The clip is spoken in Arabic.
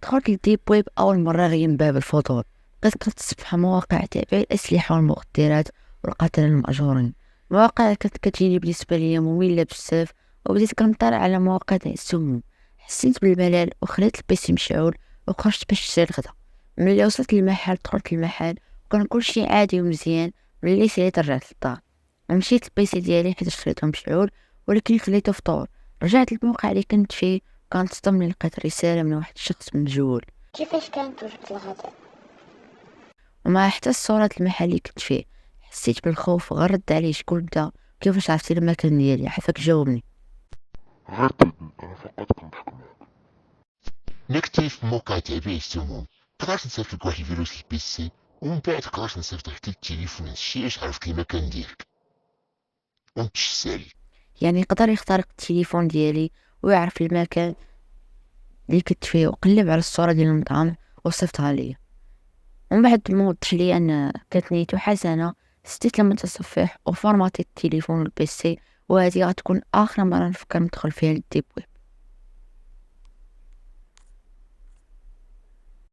دخلت للديب ويب أول مرة غير من باب الفضول. بقيت كنتصفح مواقع تبيع الأسلحة والمخدرات والقتلة المأجورين. مواقع كانت كتجيني بالنسبة ليا مملة بزاف، وبديت كنطلع على مواقع تاع السموم. حسيت بالملل وخليت البيسي مشعول وخرجت باش نشري الغدا. ملي وصلت للمحل دخلت المحل وكان كلشي عادي ومزيان. ملي ساليت رجعت للدار، مشيت البيسي ديالي حيت شريته مشعول ولكن خليته فطور. رجعت للموقع اللي كنت فيه، كانت صدمني لقيت رسالة من واحد الشخص مجهول كيفاش كانت وجبة الغداء؟ ومع حتى الصورة المحل اللي كنت فيه. حسيت بالخوف، غرد عليه شكون انت، كيفاش عرفتي المكان ديالي؟ عافاك جاوبني. غير كذب، أنا فقط كنضحك معاك. نكتب في موقع تاع بيع السموم، قدرت نصيفط لك واحد الفيروس للبيسي، ومن بعد قدرت نصيفط لك حتى التليفون. هادشي علاش عرفت المكان ديالك ومتش سالي. يعني يقدر يخترق التليفون ديالي ويعرف المكان اللي كنت فيه وقلب على الصورة ديال المطعم وصفتها لي. ومن بعد ما وضح لي ان كانت نيته حسنة، سديت المتصفح وفورماتيت التليفون والبيسي. وهذه غتكون اخر مرة نفكر ندخل فيها للديب ويب.